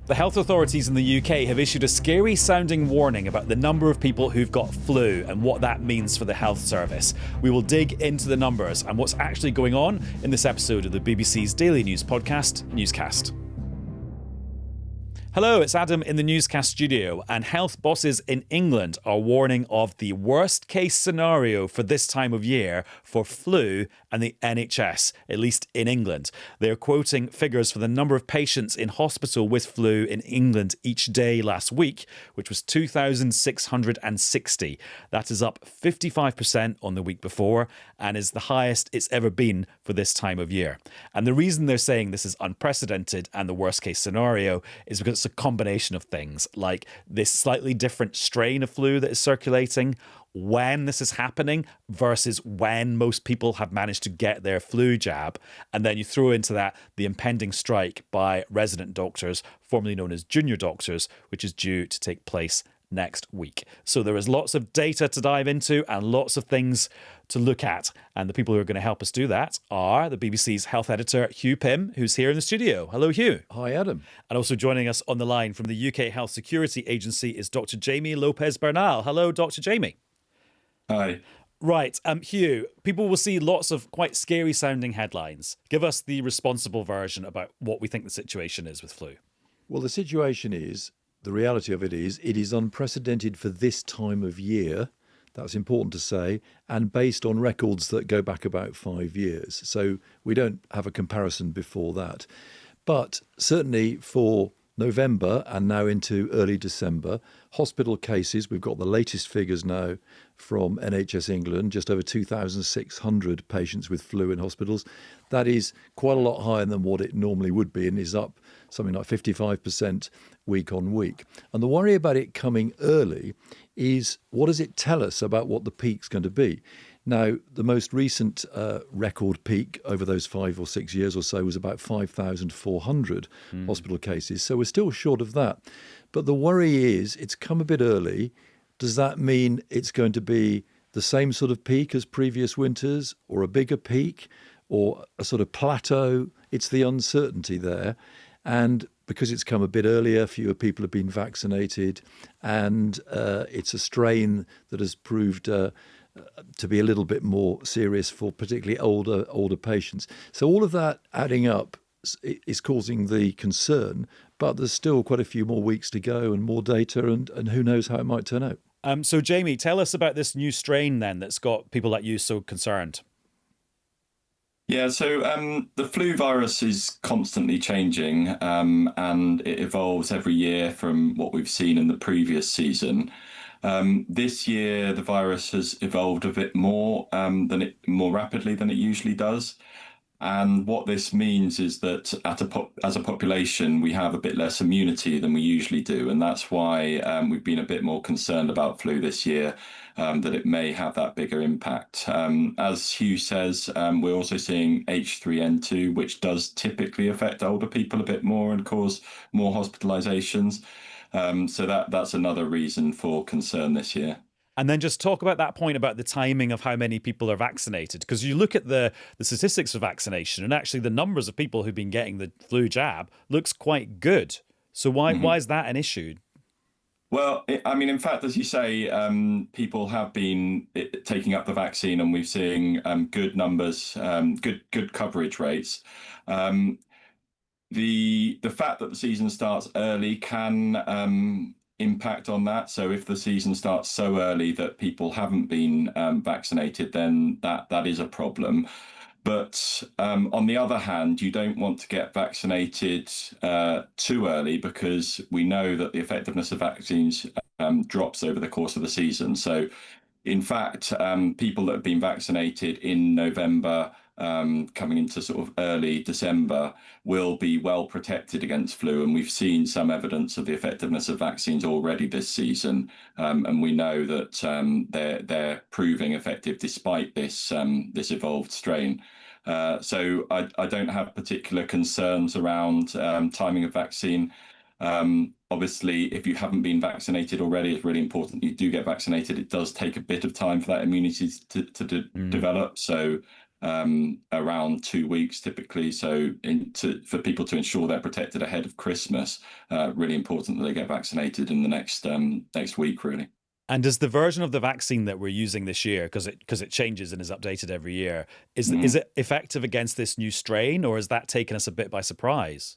The health authorities in the UK have issued a scary-sounding warning about the number of people who've got flu and what that means for the health service. We will dig into the numbers and what's actually going on in this episode of the BBC's daily news podcast, Newscast. Hello, it's Adam in the Newscast studio, and health bosses in England are warning of the worst case scenario for this time of year for flu and the NHS, at least in England. They're quoting figures for the number of patients in hospital with flu in England each day last week, which was 2,660. That is up 55% on the week before and is the highest it's ever been for this time of year. And the reason they're saying this is unprecedented and the worst case scenario is because it's a combination of things, like this slightly different strain of flu that is circulating, when this is happening versus when most people have managed to get their flu jab. And then you throw into that the impending strike by resident doctors, formerly known as junior doctors, which is due to take place next week. So there is lots of data to dive into and lots of things to look at. And the people who are going to help us do that are the BBC's health editor, Hugh Pym, who's here in the studio. Hello, Hugh. Hi, Adam. And also joining us on the line from the UK Health Security Agency is Dr. Jamie Lopez Bernal. Hello, Dr. Jamie. Hi. Right. Hugh, people will see lots of quite scary sounding headlines. Give us the responsible version about what we think the situation is with flu. Well, the situation is, the reality of it is unprecedented for this time of year. That's important to say, and based on records that go back about 5 years. So we don't have a comparison before that. But certainly for November and now into early December, hospital cases, we've got the latest figures now from NHS England, just over 2,600 patients with flu in hospitals. That is quite a lot higher than what it normally would be and is up something like 55% week on week. And the worry about it coming early is, what does it tell us about what the peak's going to be? Now, the most recent record peak over those 5 or 6 years or so was about 5,400 hospital cases. So we're still short of that. But the worry is it's come a bit early. Does that mean it's going to be the same sort of peak as previous winters, or a bigger peak, or a sort of plateau? It's the uncertainty there. And because it's come a bit earlier, fewer people have been vaccinated, and it's a strain that has proved to be a little bit more serious for particularly older patients. So all of that adding up is causing the concern, but there's still quite a few more weeks to go and more data, and who knows how it might turn out. So Jamie, tell us about this new strain then that's got people like you so concerned. Yeah, so the flu virus is constantly changing, and it evolves every year from what we've seen in the previous season. This year, the virus has evolved a bit more rapidly than it usually does. And what this means is that as a population, we have a bit less immunity than we usually do. And that's why we've been a bit more concerned about flu this year, that it may have that bigger impact. As Hugh says, we're also seeing H3N2, which does typically affect older people a bit more and cause more hospitalizations. So that's another reason for concern this year. And then just talk about that point about the timing of how many people are vaccinated, because you look at the statistics of vaccination and actually the numbers of people who've been getting the flu jab looks quite good. So why is that an issue? Well, in fact, as you say, people have been taking up the vaccine, and we're seeing good numbers, good coverage rates. The fact that the season starts early can impact on that. So if the season starts so early that people haven't been vaccinated, then that is a problem. But on the other hand, you don't want to get vaccinated too early, because we know that the effectiveness of vaccines drops over the course of the season. So in fact, people that have been vaccinated in November coming into sort of early December will be well protected against flu. And we've seen some evidence of the effectiveness of vaccines already this season. And we know that they're proving effective despite this evolved strain. So I don't have particular concerns around timing of vaccine. Obviously, if you haven't been vaccinated already, it's really important you do get vaccinated. It does take a bit of time for that immunity to develop. So around 2 weeks typically. So for people to ensure they're protected ahead of Christmas, really important that they get vaccinated in the next week, really. And does the version of the vaccine that we're using this year, because it changes and is updated every year, is it effective against this new strain, or has that taken us a bit by surprise?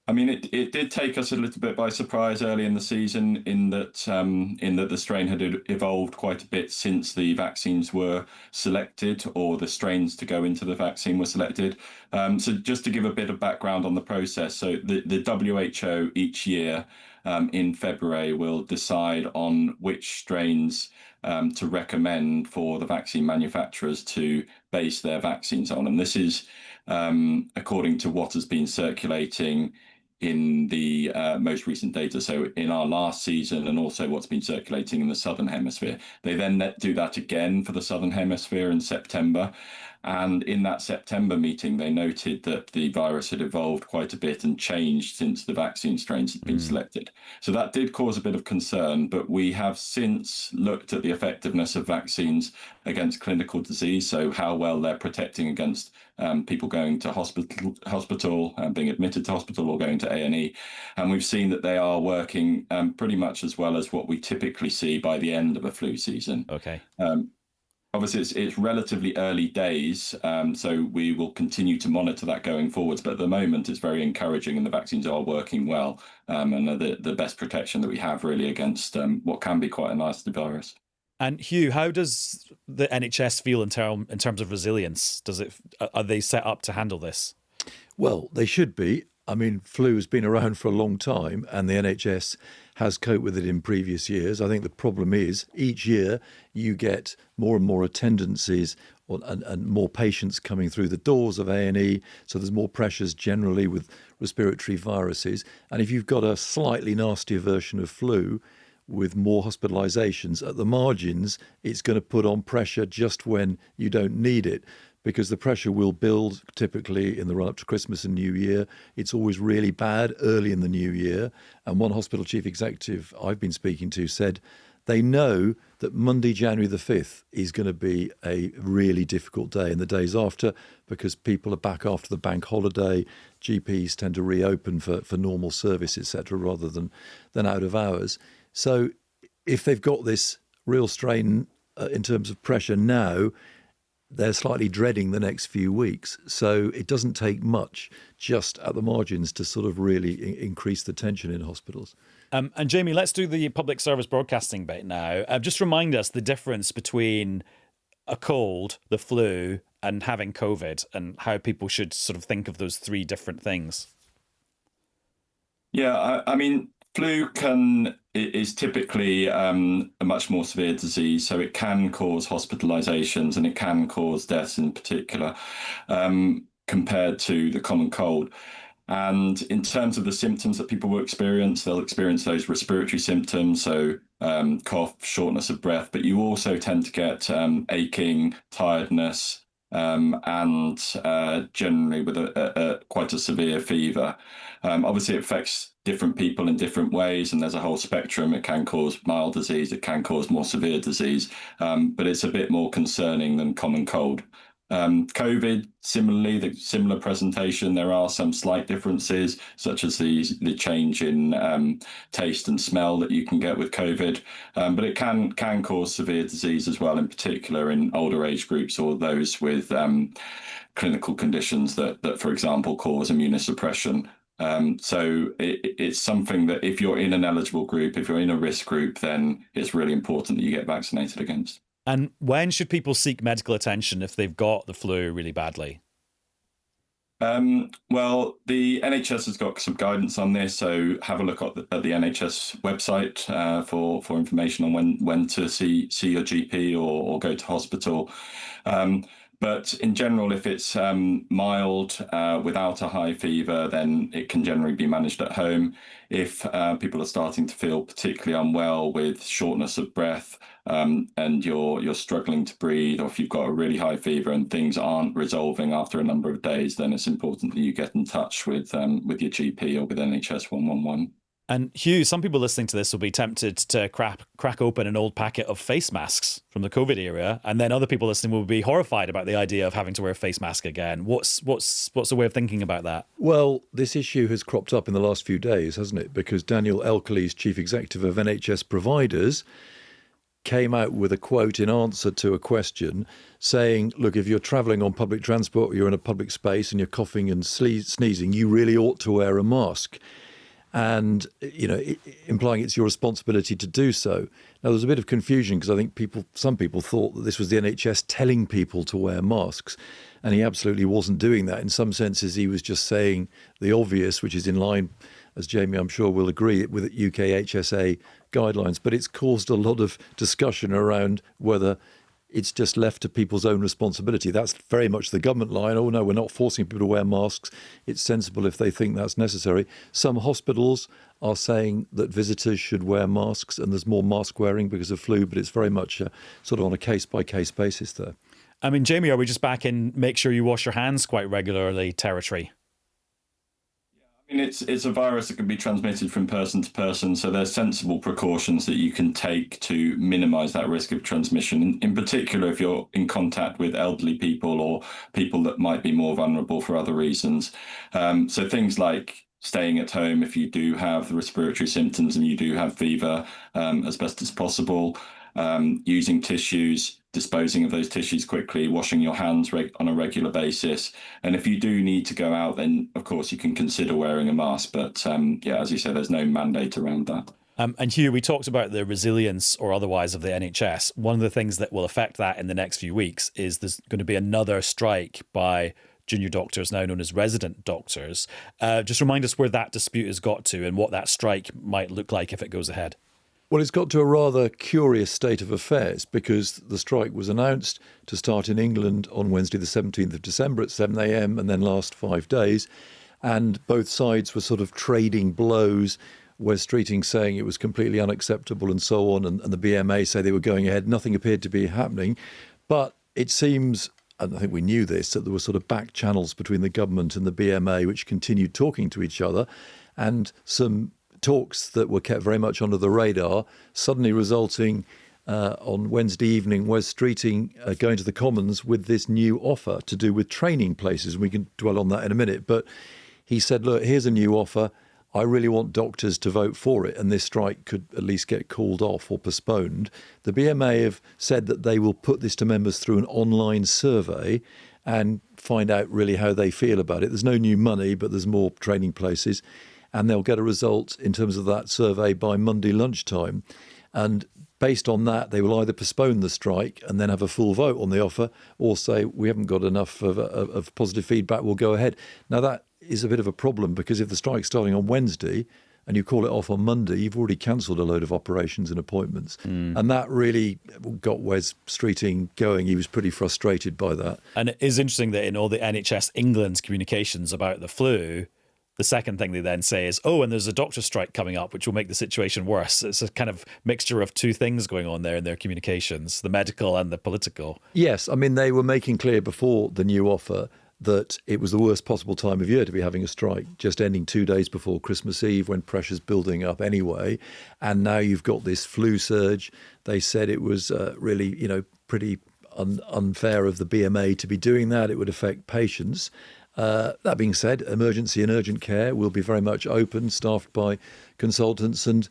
I mean, it did take us a little bit by surprise early in the season in that the strain had evolved quite a bit since the vaccines were selected, or the strains to go into the vaccine were selected. So just to give a bit of background on the process, so the WHO each year in February will decide on which strains to recommend for the vaccine manufacturers to base their vaccines on. And this is according to what has been circulating in the most recent data. So in our last season, and also what's been circulating in the Southern Hemisphere. They then do that again for the Southern Hemisphere in September. And in that September meeting, they noted that the virus had evolved quite a bit and changed since the vaccine strains had been selected. So that did cause a bit of concern, but we have since looked at the effectiveness of vaccines against clinical disease, so how well they're protecting against people going to hospital, being admitted to hospital, or going to A&E. And we've seen that they are working pretty much as well as what we typically see by the end of a flu season. Okay. Obviously, it's relatively early days, so we will continue to monitor that going forwards. But at the moment, it's very encouraging, and the vaccines are working well, and are the best protection that we have really against what can be quite a nasty virus. And Hugh, how does the NHS feel in terms of resilience? Are they set up to handle this? Well, they should be. I mean, flu has been around for a long time, and the NHS has coped with it in previous years. I think the problem is each year you get more and more attendances and more patients coming through the doors of A&E. So there's more pressures generally with respiratory viruses. And if you've got a slightly nastier version of flu with more hospitalizations at the margins, it's going to put on pressure just when you don't need it, because the pressure will build typically in the run-up to Christmas and New Year. It's always really bad early in the new year. And one hospital chief executive I've been speaking to said they know that Monday, January the 5th is going to be a really difficult day, and the days after, because people are back after the bank holiday. GPs tend to reopen for normal service, etc., rather than out of hours. So if they've got this real strain in terms of pressure now, they're slightly dreading the next few weeks. So it doesn't take much just at the margins to sort of really increase the tension in hospitals. And Jamie, let's do the public service broadcasting bit now. Just remind us the difference between a cold, the flu, and having COVID, and how people should sort of think of those three different things. Yeah, I mean, flu is typically a much more severe disease, so it can cause hospitalizations and it can cause deaths in particular, compared to the common cold. And in terms of the symptoms that people will experience, they'll experience those respiratory symptoms, so cough, shortness of breath, but you also tend to get aching, tiredness, and generally with quite a severe fever. Obviously, it affects different people in different ways, and there's a whole spectrum. It can cause mild disease, it can cause more severe disease, but it's a bit more concerning than common cold. COVID, similarly, the similar presentation. There are some slight differences, such as the change in taste and smell that you can get with COVID, but it can cause severe disease as well, in particular in older age groups or those with clinical conditions that, for example, cause immunosuppression. So it's something that if you're in an eligible group, if you're in a risk group, then it's really important that you get vaccinated against. And when should people seek medical attention if they've got the flu really badly? Well, the NHS has got some guidance on this, so have a look at the NHS website for information on when to see your GP or go to hospital. But in general, if it's mild without a high fever, then it can generally be managed at home. If people are starting to feel particularly unwell with shortness of breath, and you're struggling to breathe, or if you've got a really high fever and things aren't resolving after a number of days, then it's important that you get in touch with your GP or with NHS 111. And Hugh, some people listening to this will be tempted to crack open an old packet of face masks from the COVID era, and then other people listening will be horrified about the idea of having to wear a face mask again. What's the way of thinking about that? Well, this issue has cropped up in the last few days, hasn't it? Because Daniel Elkerly's chief executive of NHS providers came out with a quote in answer to a question saying, look, if you're travelling on public transport, or you're in a public space and you're coughing and sneezing, you really ought to wear a mask. And, implying it's your responsibility to do so. Now, there's a bit of confusion because I think some people thought that this was the NHS telling people to wear masks, and he absolutely wasn't doing that. In some senses, he was just saying the obvious, which is in line, as Jamie, I'm sure, will agree, with UK HSA guidelines. But it's caused a lot of discussion around whether it's just left to people's own responsibility. That's very much the government line. Oh, no, we're not forcing people to wear masks. It's sensible if they think that's necessary. Some hospitals are saying that visitors should wear masks, and there's more mask wearing because of flu, but it's very much sort of on a case-by-case basis there. I mean, Jamie, are we just back in make sure you wash your hands quite regularly territory? I mean, it's a virus that can be transmitted from person to person, so there's sensible precautions that you can take to minimise that risk of transmission. In particular, if you're in contact with elderly people or people that might be more vulnerable for other reasons. So things like staying at home if you do have the respiratory symptoms and you do have fever, as best as possible, using tissues, disposing of those tissues quickly, washing your hands on a regular basis. And if you do need to go out, then of course you can consider wearing a mask. But as you say, there's no mandate around that. And Hugh, we talked about the resilience or otherwise of the NHS. One of the things that will affect that in the next few weeks is there's going to be another strike by junior doctors, now known as resident doctors. Just remind us where that dispute has got to and what that strike might look like if it goes ahead. Well, it's got to a rather curious state of affairs because the strike was announced to start in England on Wednesday, the 17th of December at 7 a.m. and then last 5 days. And both sides were sort of trading blows, Wes Streeting saying it was completely unacceptable and so on, and the BMA say they were going ahead. Nothing appeared to be happening. But it seems, and I think we knew this, that there were sort of back channels between the government and the BMA which continued talking to each other, and some talks that were kept very much under the radar, suddenly resulting on Wednesday evening, Wes Streeting going to the Commons with this new offer to do with training places. We can dwell on that in a minute. But he said, look, here's a new offer. I really want doctors to vote for it, and this strike could at least get called off or postponed. The BMA have said that they will put this to members through an online survey and find out really how they feel about it. There's no new money, but there's more training places. And they'll get a result in terms of that survey by Monday lunchtime. And based on that, they will either postpone the strike and then have a full vote on the offer, or say, we haven't got enough of positive feedback, we'll go ahead. Now, that is a bit of a problem because if the strike's starting on Wednesday and you call it off on Monday, you've already cancelled a load of operations and appointments. And that really got Wes Streeting going. He was pretty frustrated by that. And it is interesting that in all the NHS England's communications about the flu, the second thing they then say is, oh, and there's a doctor strike coming up, which will make the situation worse. It's a kind of mixture of two things going on there in their communications, the medical and the political. Yes, I mean, they were making clear before the new offer that it was the worst possible time of year to be having a strike, just ending 2 days before Christmas Eve when pressure's building up anyway. And now you've got this flu surge. They said it was really, pretty unfair of the BMA to be doing that. It would affect patients. That being said, emergency and urgent care will be very much open, staffed by consultants. And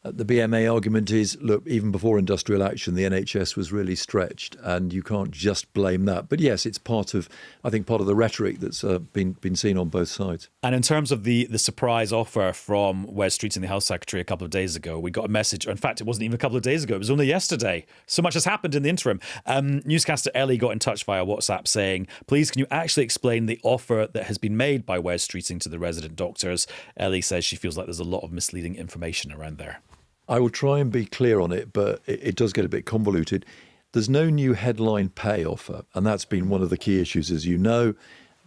the BMA argument is, look, even before industrial action, the NHS was really stretched, and you can't just blame that. But yes, it's part of the rhetoric that's been seen on both sides. And in terms of the surprise offer from Wes Streeting, the Health Secretary, a couple of days ago, we got a message. In fact, it wasn't even a couple of days ago. It was only yesterday. So much has happened in the interim. Newscaster Ellie got in touch via WhatsApp saying, please, can you actually explain the offer that has been made by Wes Streeting to the resident doctors? Ellie says she feels like there's a lot of misleading information around there. I will try and be clear on it, but it does get a bit convoluted. There's no new headline pay offer, and that's been one of the key issues, as you know.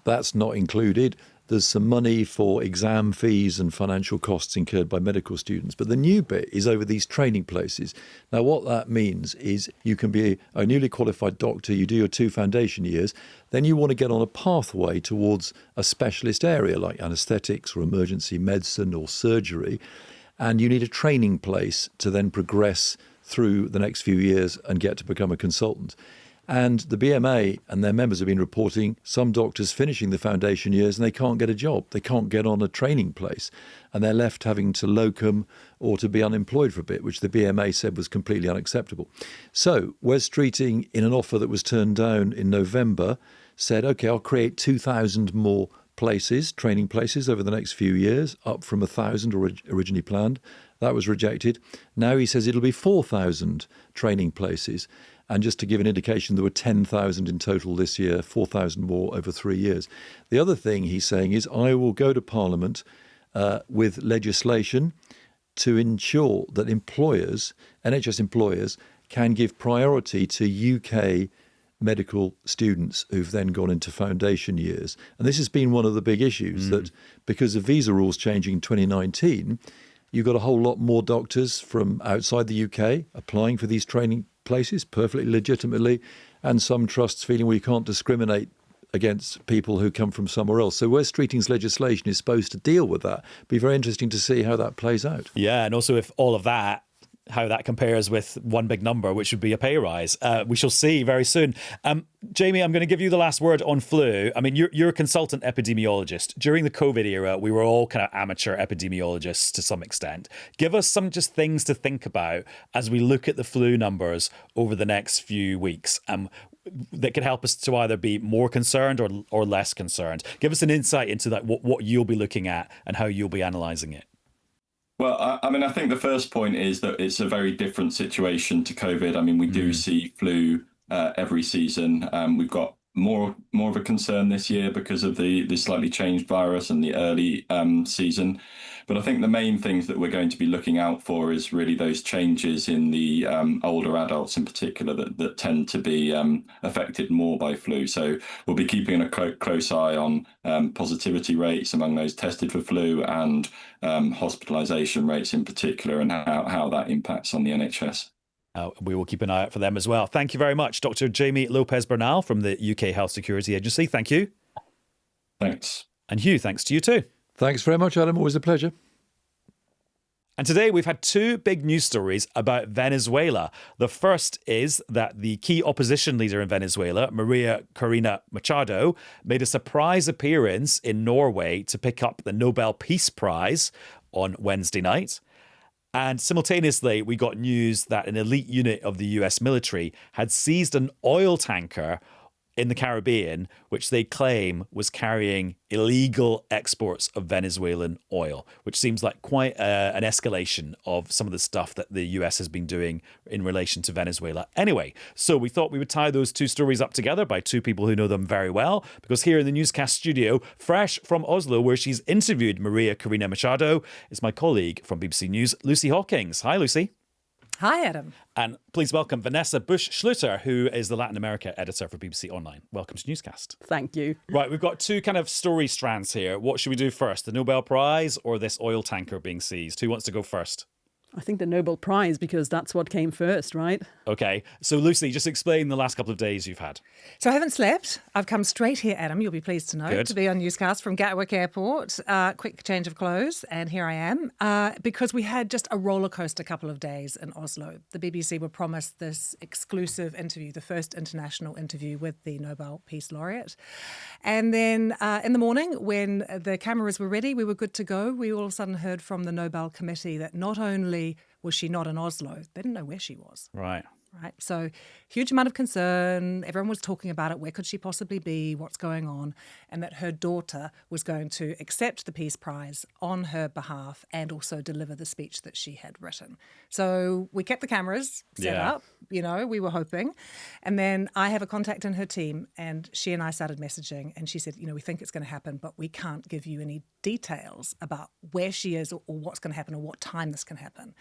That's not included. There's some money for exam fees and financial costs incurred by medical students. But the new bit is over these training places. Now, what that means is you can be a newly qualified doctor, you do your 2 foundation years, then you want to get on a pathway towards a specialist area like anaesthetics or emergency medicine or surgery. and you need a training place to then progress through the next few years and get to become a consultant. And the BMA and their members have been reporting some doctors finishing the foundation years and they can't get a job. They can't get on a training place. And they're left having to locum or to be unemployed for a bit, which the BMA said was completely unacceptable. So Wes Streeting, in an offer that was turned down in November, said, OK, I'll create 2,000 more places, training places over the next few years, up from 1,000 originally planned. That was rejected. Now he says it'll be 4,000 training places. And just to give an indication, there were 10,000 in total this year, 4,000 more over 3 years. The other thing he's saying is, I will go to Parliament with legislation to ensure that employers, NHS employers, can give priority to UK medical students who've then gone into foundation years. And this has been one of the big issues, that because of visa rules changing in 2019, you've got a whole lot more doctors from outside the UK applying for these training places perfectly legitimately, and some trusts feeling we can't discriminate against people who come from somewhere else. So Wes Streeting's legislation is supposed to deal with that. Be very interesting to see how that plays out. Yeah, and also if all of that, how that compares with one big number, which would be a pay rise. We shall see very soon. Jamie, I'm going to give you the last word on flu. I mean, you're a consultant epidemiologist. During the COVID era, we were all kind of amateur epidemiologists to some extent. Give us some just things to think about as we look at the flu numbers over the next few weeks. That could help us to either be more concerned or less concerned. Give us an insight into that, what you'll be looking at and how you'll be analysing it. Well, I mean, I think the first point is that it's a very different situation to COVID. I mean, we do see flu every season. We've got more of a concern this year because of the slightly changed virus and the early season. But I think the main things that we're going to be looking out for is really those changes in the older adults in particular that tend to be affected more by flu. So we'll be keeping a close eye on positivity rates among those tested for flu and hospitalisation rates in particular, and how that impacts on the NHS. We will keep an eye out for them as well. Thank you very much, Dr. Jamie Lopez Bernal from the UK Health Security Agency. Thank you. Thanks. And Hugh, thanks to you too. Thanks very much, Adam. Always a pleasure. And today we've had two big news stories about Venezuela. The first is that the key opposition leader in Venezuela, María Corina Machado, made a surprise appearance in Norway to pick up the Nobel Peace Prize on Wednesday night. And simultaneously, we got news that an elite unit of the US military had seized an oil tanker in the Caribbean, which they claim was carrying illegal exports of Venezuelan oil, which seems like quite an escalation of some of the stuff that the US has been doing in relation to Venezuela. Anyway, so we thought we would tie those two stories up together by two people who know them very well, because here in the Newscast studio, fresh from Oslo, where she's interviewed María Corina Machado, is my colleague from BBC News, Lucy Hawkins. Hi, Lucy. Hi, Adam. And please welcome Vanessa Bush-Schluter, who is the Latin America editor for BBC Online. Welcome to Newscast. Thank you. Right, we've got two kind of story strands here. What should we do first, the Nobel Prize or this oil tanker being seized? Who wants to go first? I think the Nobel Prize, because that's what came first, right? Okay, so Lucy, just explain the last couple of days you've had. So I haven't slept. I've come straight here, Adam, you'll be pleased to know, Good. to be on Newscast from Gatwick Airport. Quick change of clothes, and here I am. Because we had just a roller coaster couple of days in Oslo. The BBC were promised this exclusive interview, the first international interview with the Nobel Peace Laureate. And then in the morning, when the cameras were ready, we were good to go. We all of a sudden heard from the Nobel Committee that not only was she not in Oslo, they didn't know where she was. Right. Right. So huge amount of concern. Everyone was talking about it. Where could she possibly be? What's going on? And that her daughter was going to accept the Peace Prize on her behalf and also deliver the speech that she had written. So we kept the cameras set up, we were hoping. And then I have a contact in her team, and she and I started messaging, and she said, we think it's going to happen, but we can't give you any details about where she is or what's going to happen or what time this can happen.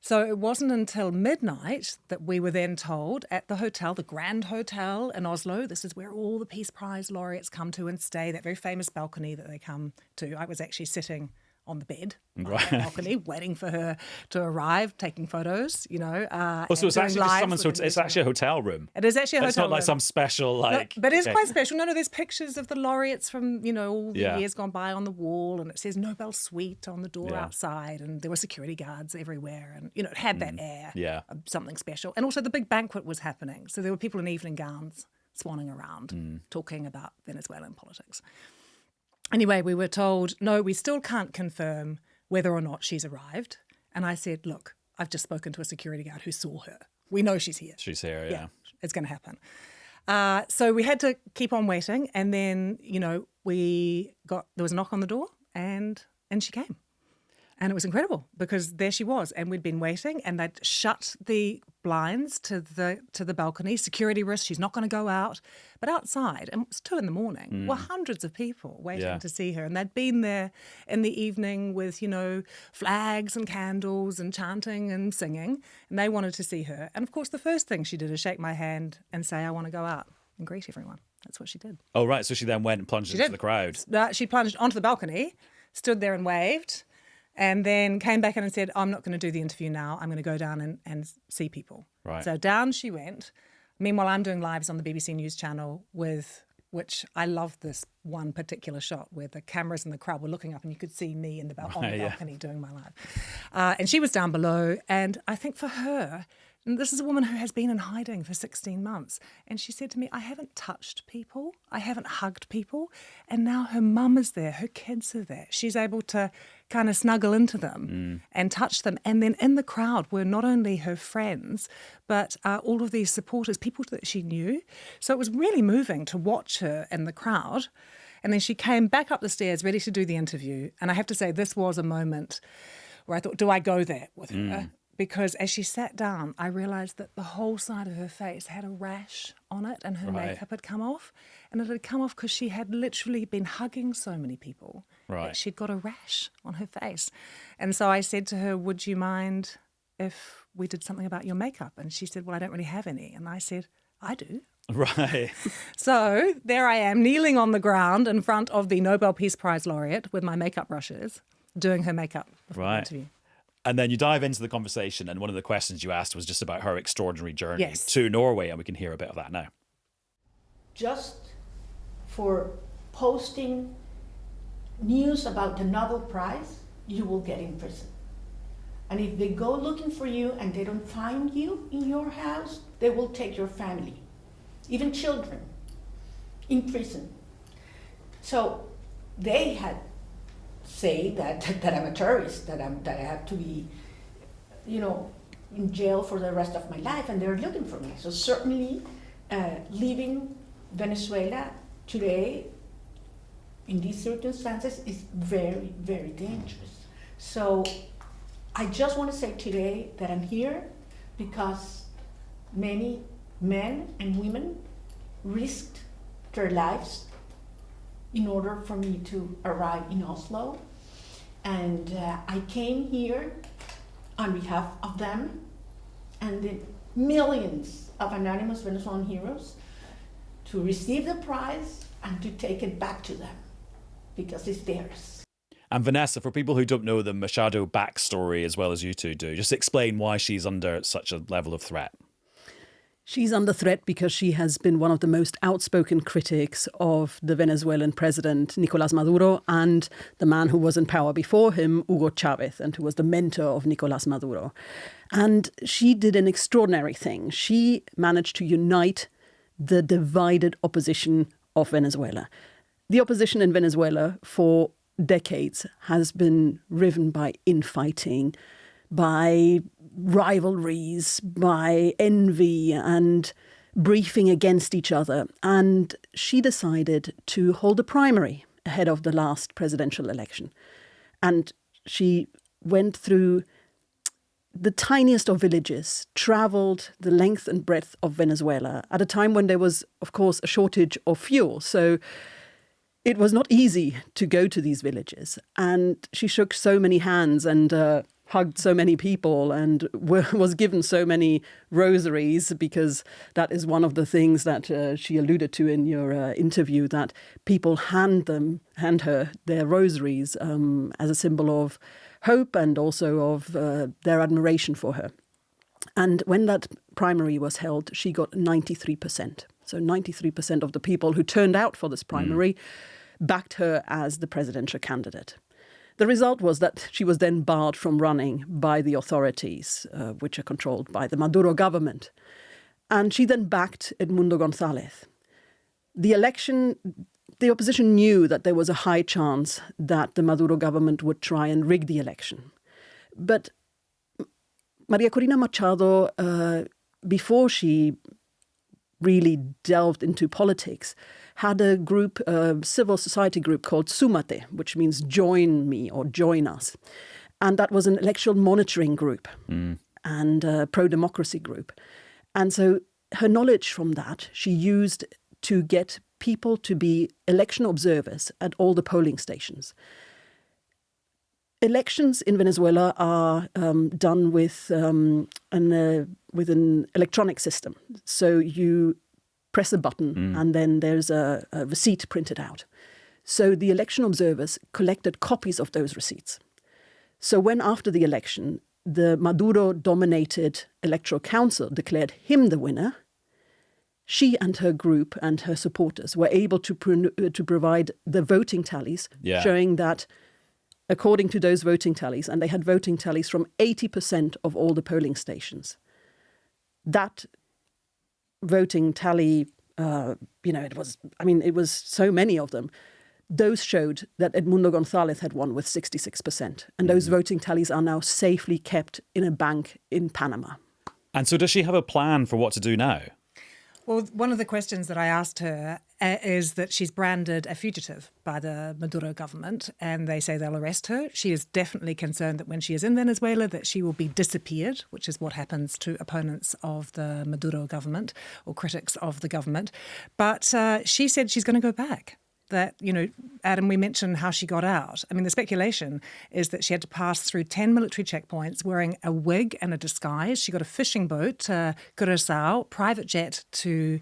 So it wasn't until midnight that we were then told at the hotel, the Grand Hotel in Oslo, this is where all the Peace Prize laureates come to and stay, that very famous balcony that they come to. I was actually sitting on the bed on Right. the balcony, waiting for her to arrive, taking photos, you know. So it's actually just someone's it's actually a hotel room. It is actually a hotel It's not like room. some special, like... No, but it's okay. quite special. No, there's pictures of the laureates from, you know, all the Yeah. years gone by on the wall, and it says Nobel Suite on the door Yeah. outside, and there were security guards everywhere, and, you know, it had that air Yeah. of something special. And also the big banquet was happening, so there were people in evening gowns swanning around talking about Venezuelan politics. Anyway, we were told, no, we still can't confirm whether or not she's arrived. And I said, look, I've just spoken to a security guard who saw her. We know she's here. She's here, yeah. It's going to happen. So we had to keep on waiting. And then, you know, there was a knock on the door and she came. And it was incredible because there she was, and we'd been waiting, and they'd shut the blinds to the balcony. Security risk, she's not going to go out. But outside, and it was 2 a.m, were hundreds of people waiting to see her. And they'd been there in the evening with, you know, flags and candles and chanting and singing, and they wanted to see her. And of course, the first thing she did is shake my hand and say, I want to go out and greet everyone. That's what she did. Oh, right. So she then went and plunged into the crowd. She plunged onto the balcony, stood there and waved, and then came back in and said, I'm not going to do the interview now. I'm going to go down and see people. Right. So down she went. Meanwhile, I'm doing lives on the BBC News channel which I love this one particular shot where the cameras in the crowd were looking up and you could see me on the balcony doing my live. And she was down below. And I think for her, and this is a woman who has been in hiding for 16 months. And she said to me, I haven't touched people. I haven't hugged people. And now her mum is there. Her kids are there. She's able to kind of snuggle into them and touch them. And then in the crowd were not only her friends, but all of these supporters, people that she knew. So it was really moving to watch her in the crowd. And then she came back up the stairs ready to do the interview. And I have to say, this was a moment where I thought, do I go there with her? Because as she sat down, I realised that the whole side of her face had a rash on it and her makeup had come off. And it had come off because she had literally been hugging so many people that she'd got a rash on her face. And so I said to her, would you mind if we did something about your makeup? And she said, well, I don't really have any. And I said, I do. Right. So there I am, kneeling on the ground in front of the Nobel Peace Prize laureate with my makeup brushes, doing her makeup before the interview. And then you dive into the conversation, and one of the questions you asked was just about her extraordinary journey to Norway, and we can hear a bit of that now. Just for posting news about the Nobel Prize, you will get in prison. And if they go looking for you and they don't find you in your house, they will take your family, even children, in prison. So they had say that I'm a terrorist, that I have to be, you know, in jail for the rest of my life, and they're looking for me. So certainly, leaving Venezuela today in these circumstances is very, very dangerous. So I just want to say today that I'm here because many men and women risked their lives in order for me to arrive in Oslo. And I came here on behalf of them and the millions of anonymous Venezuelan heroes to receive the prize and to take it back to them because it's theirs. And Vanessa, for people who don't know the Machado backstory as well as you two do, just explain why she's under such a level of threat. She's under threat because she has been one of the most outspoken critics of the Venezuelan president, Nicolás Maduro, and the man who was in power before him, Hugo Chavez, and who was the mentor of Nicolás Maduro. And she did an extraordinary thing. She managed to unite the divided opposition of Venezuela. The opposition in Venezuela for decades has been riven by infighting, by rivalries, by envy and briefing against each other. And she decided to hold a primary ahead of the last presidential election. And she went through the tiniest of villages, traveled the length and breadth of Venezuela at a time when there was, of course, a shortage of fuel. So it was not easy to go to these villages. And she shook so many hands and hugged so many people and was given so many rosaries, because that is one of the things that she alluded to in your interview, that people hand her their rosaries as a symbol of hope and also of their admiration for her. And when that primary was held, she got 93%. So 93% of the people who turned out for this primary backed her as the presidential candidate. The result was that she was then barred from running by the authorities, which are controlled by the Maduro government. And she then backed Edmundo González. The election, the opposition knew that there was a high chance that the Maduro government would try and rig the election. But María Corina Machado, before she really delved into politics, had a group, a civil society group called Sumate, which means join me or join us. And that was an electoral monitoring group and a pro-democracy group. And so her knowledge from that she used to get people to be election observers at all the polling stations. Elections in Venezuela are done with an electronic system. So you press a button and then there's a receipt printed out. So the election observers collected copies of those receipts. So when after the election, the Maduro-dominated Electoral Council declared him the winner, she and her group and her supporters were able to provide the voting tallies showing that according to those voting tallies, and they had voting tallies from 80% of all the polling stations, that voting tally, it was so many of them. Those showed that Edmundo González had won with 66%. And those voting tallies are now safely kept in a bank in Panama. And so does she have a plan for what to do now? Well, one of the questions that I asked her is that she's branded a fugitive by the Maduro government, and they say they'll arrest her. She is definitely concerned that when she is in Venezuela that she will be disappeared, which is what happens to opponents of the Maduro government or critics of the government. But she said she's going to go back. That, Adam, we mentioned how she got out. I mean, the speculation is that she had to pass through 10 military checkpoints wearing a wig and a disguise. She got a fishing boat to Curaçao, private jet to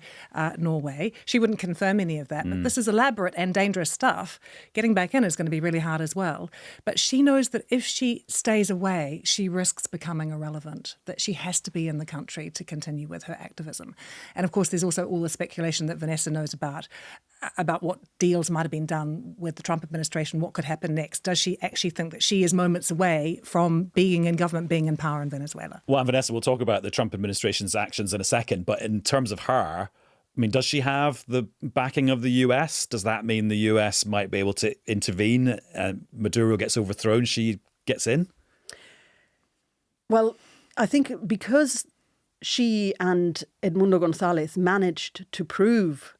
Norway. She wouldn't confirm any of that. But this is elaborate and dangerous stuff. Getting back in is going to be really hard as well. But she knows that if she stays away, she risks becoming irrelevant, that she has to be in the country to continue with her activism. And of course, there's also all the speculation that Vanessa knows about what deals might have been done with the Trump administration, what could happen next. Does she actually think that she is moments away from being in government, being in power in Venezuela? Well, and Vanessa, we'll talk about the Trump administration's actions in a second, but in terms of her, I mean, does she have the backing of the US? Does that mean the US might be able to intervene and Maduro gets overthrown, she gets in? Well, I think because she and Edmundo González managed to prove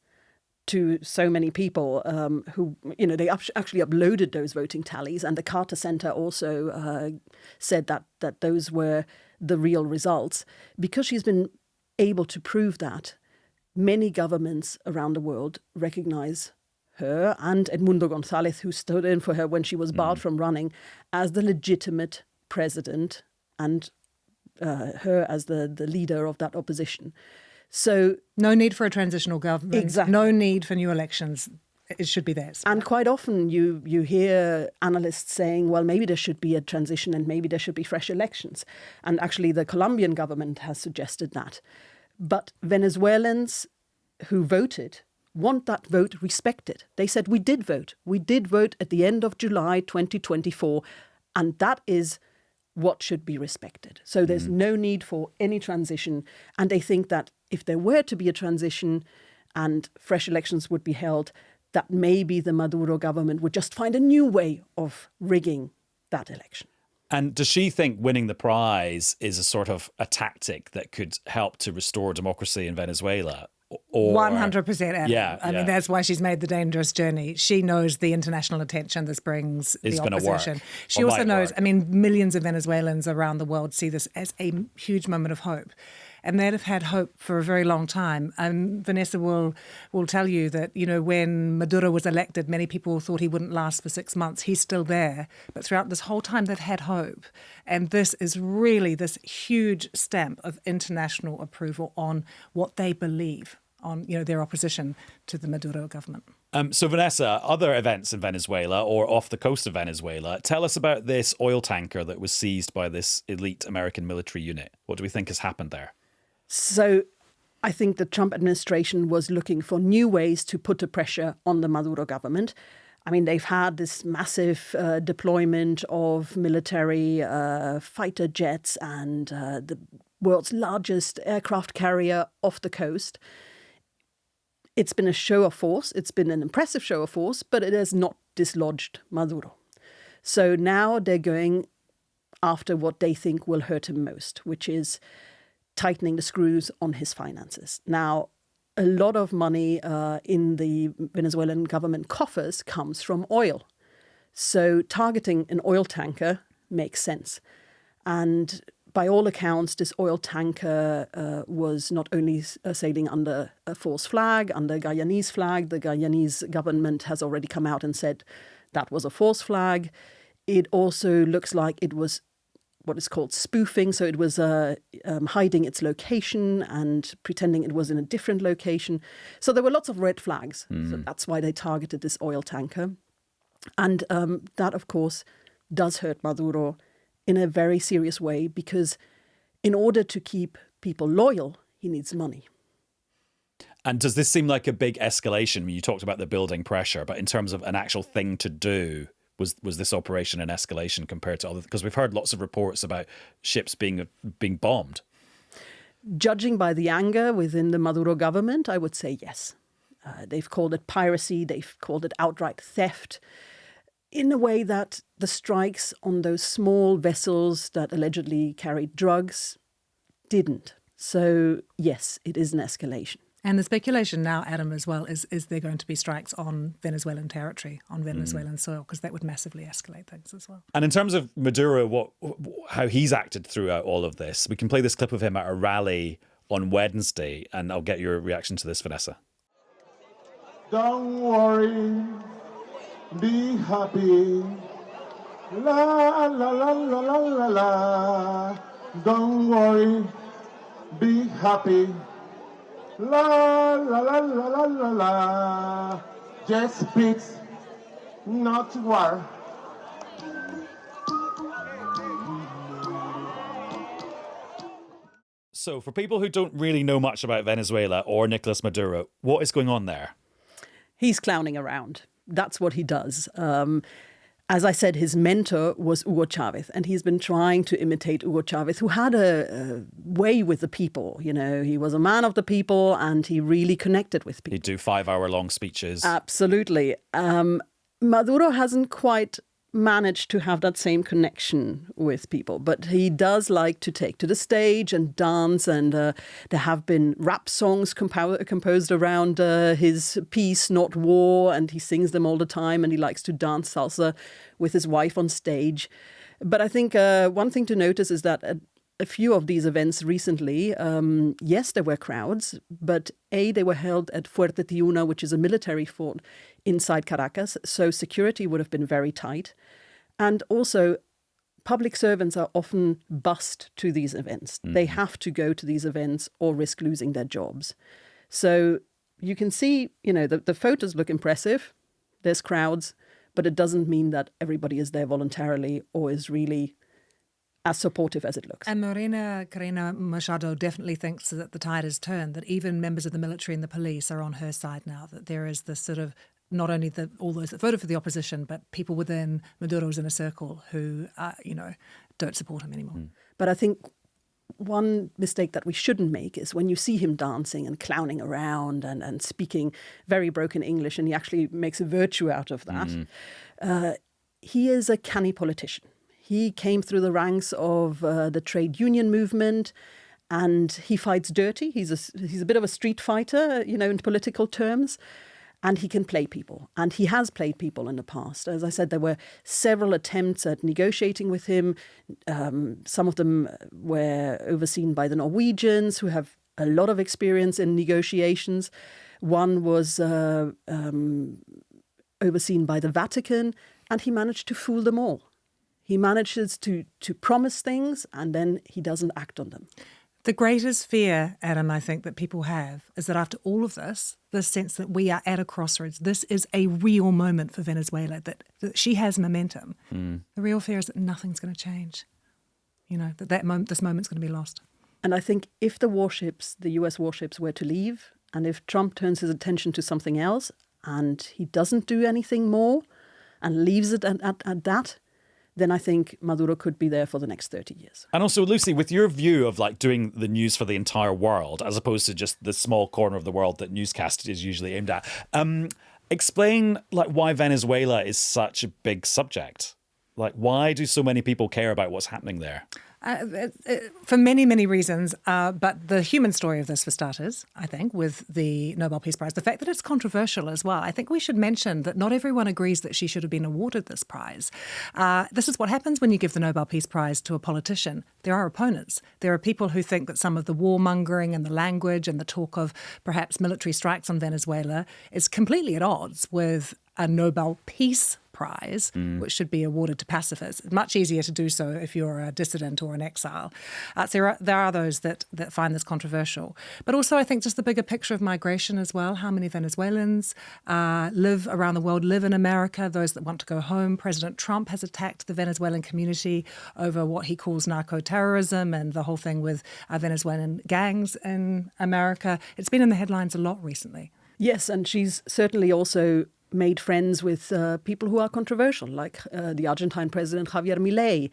to so many people who, they actually uploaded those voting tallies, and the Carter Center also said that those were the real results. Because she's been able to prove that, many governments around the world recognize her and Edmundo González, who stood in for her when she was barred from running, as the legitimate president and her as the leader of that opposition. So no need for a transitional government. Exactly. No need for new elections. It should be theirs. And quite often you hear analysts saying, well, maybe there should be a transition and maybe there should be fresh elections. And actually the Colombian government has suggested that. But Venezuelans who voted want that vote respected. They said, we did vote. We did vote at the end of July 2024. And that is what should be respected. So there's no need for any transition. And they think that if there were to be a transition and fresh elections would be held, that maybe the Maduro government would just find a new way of rigging that election. And does she think winning the prize is a sort of a tactic that could help to restore democracy in Venezuela? Or 100%. Adam. I mean, that's why she's made the dangerous journey. She knows the international attention this brings the opposition. Work. She also knows, millions of Venezuelans around the world see this as a huge moment of hope. and they'd have had hope for a very long time. Vanessa will tell you that, when Maduro was elected, many people thought he wouldn't last for 6 months. He's still there. But throughout this whole time, they've had hope. And this is really this huge stamp of international approval on what they believe, on their opposition to the Maduro government. So Vanessa, other events in Venezuela or off the coast of Venezuela, tell us about this oil tanker that was seized by this elite American military unit. What do we think has happened there? So I think the Trump administration was looking for new ways to put a pressure on the Maduro government. I mean, they've had this massive deployment of military fighter jets and the world's largest aircraft carrier off the coast. It's been a show of force. It's been an impressive show of force, but it has not dislodged Maduro. So now they're going after what they think will hurt him most, which is tightening the screws on his finances. Now, a lot of money in the Venezuelan government coffers comes from oil. So targeting an oil tanker makes sense. And by all accounts, this oil tanker was not only sailing under a false flag, under Guyanese flag. The Guyanese government has already come out and said that was a false flag. It also looks like it was what is called spoofing. So it was hiding its location and pretending it was in a different location. So there were lots of red flags. So that's why they targeted this oil tanker. And that, of course, does hurt Maduro in a very serious way, because in order to keep people loyal, he needs money. And does this seem like a big escalation? You talked about the building pressure, but in terms of an actual thing to do, was this operation an escalation compared to other? Because we've heard lots of reports about ships being bombed. Judging by the anger within the Maduro government, I would say yes. They've called it piracy. They've called it outright theft, in a way that the strikes on those small vessels that allegedly carried drugs didn't. So, yes, it is an escalation. And the speculation now, Adam, as well, is there going to be strikes on Venezuelan territory, on Venezuelan soil? Because that would massively escalate things as well. And in terms of Maduro, how he's acted throughout all of this, we can play this clip of him at a rally on Wednesday, and I'll get your reaction to this, Vanessa. Don't worry, be happy. La la la la la la la. Don't worry, be happy. La la la la la la la. Just peace, not war. So for people who don't really know much about Venezuela or Nicolás Maduro, what is going on there? He's clowning around. That's what he does. As I said, his mentor was Hugo Chavez, and he's been trying to imitate Hugo Chavez, who had a way with the people. You know, he was a man of the people, and he really connected with people. He'd do 5-hour-long speeches. Absolutely. Maduro hasn't quite managed to have that same connection with people, but he does like to take to the stage and dance, and there have been rap songs composed around his peace, not war, and he sings them all the time, and he likes to dance salsa with his wife on stage. But I think one thing to notice is that a few of these events recently, yes, there were crowds, but they were held at Fuerte Tiuna, which is a military fort inside Caracas, so security would have been very tight. And also, public servants are often bussed to these events. Mm-hmm. They have to go to these events or risk losing their jobs. So you can see, you know, the photos look impressive. There's crowds, but it doesn't mean that everybody is there voluntarily or is really as supportive as it looks. And María Corina Machado definitely thinks that the tide has turned, that even members of the military and the police are on her side now, that there is this sort of, not only all those that voted for the opposition, but people within Maduro's inner circle who, don't support him anymore. But I think one mistake that we shouldn't make is when you see him dancing and clowning around and speaking very broken English, and he actually makes a virtue out of that. He is a canny politician. He came through the ranks of the trade union movement, and he fights dirty. He's a bit of a street fighter, in political terms. And he can play people. And he has played people in the past. As I said, there were several attempts at negotiating with him. Some of them were overseen by the Norwegians, who have a lot of experience in negotiations. One was overseen by the Vatican, and he managed to fool them all. He manages to promise things, and then he doesn't act on them. The greatest fear, Adam, I think that people have is that after all of this, the sense that we are at a crossroads, this is a real moment for Venezuela, that she has momentum. The real fear is that nothing's going to change. You know, this moment's going to be lost. And I think if the US warships were to leave, and if Trump turns his attention to something else, and he doesn't do anything more, and leaves it at that, then I think Maduro could be there for the next 30 years. And also, Lucy, with your view of like doing the news for the entire world, as opposed to just the small corner of the world that Newscast is usually aimed at, explain like why Venezuela is such a big subject. Like, why do so many people care about what's happening there? For many, many reasons, but the human story of this, for starters, I think, with the Nobel Peace Prize, the fact that it's controversial as well. I think we should mention that not everyone agrees that she should have been awarded this prize. This is what happens when you give the Nobel Peace Prize to a politician. There are opponents. There are people who think that some of the warmongering and the language and the talk of perhaps military strikes on Venezuela is completely at odds with a Nobel Peace Prize, which should be awarded to pacifists. It's much easier to do so if you're a dissident or an exile. So there are those that find this controversial. But also I think just the bigger picture of migration as well. How many Venezuelans live around the world, live in America, those that want to go home. President Trump has attacked the Venezuelan community over what he calls narco-terrorism and the whole thing with Venezuelan gangs in America. It's been in the headlines a lot recently. Yes, and she's certainly also made friends with people who are controversial, like the Argentine president Javier Milei.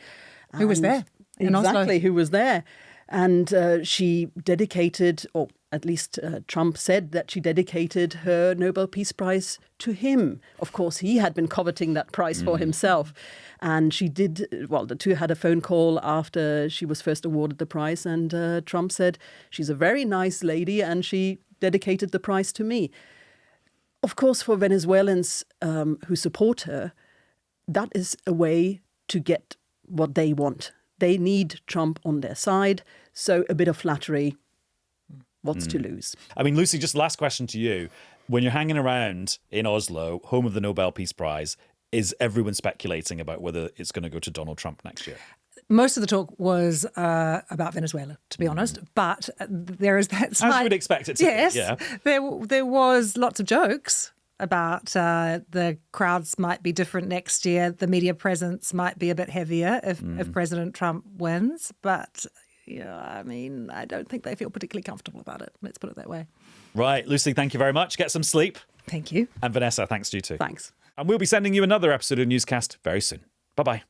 Who was there in Oslo. Exactly, who was there. And she dedicated, or at least Trump said that she dedicated her Nobel Peace Prize to him. Of course, he had been coveting that prize for himself. And she did, well, the two had a phone call after she was first awarded the prize. And Trump said, she's a very nice lady and she dedicated the prize to me. Of course, for Venezuelans who support her, that is a way to get what they want. They need Trump on their side. So a bit of flattery, what's to lose? I mean, Lucy, just last question to you. When you're hanging around in Oslo, home of the Nobel Peace Prize, is everyone speculating about whether it's going to go to Donald Trump next year? Most of the talk was about Venezuela, to be honest, but there is that slight... As you would expect it to yes, be, yeah. There was lots of jokes about the crowds might be different next year, the media presence might be a bit heavier if President Trump wins, but I mean, I don't think they feel particularly comfortable about it, let's put it that way. Right, Lucy, thank you very much. Get some sleep. Thank you. And Vanessa, thanks to you too. Thanks. And we'll be sending you another episode of Newscast very soon. Bye-bye.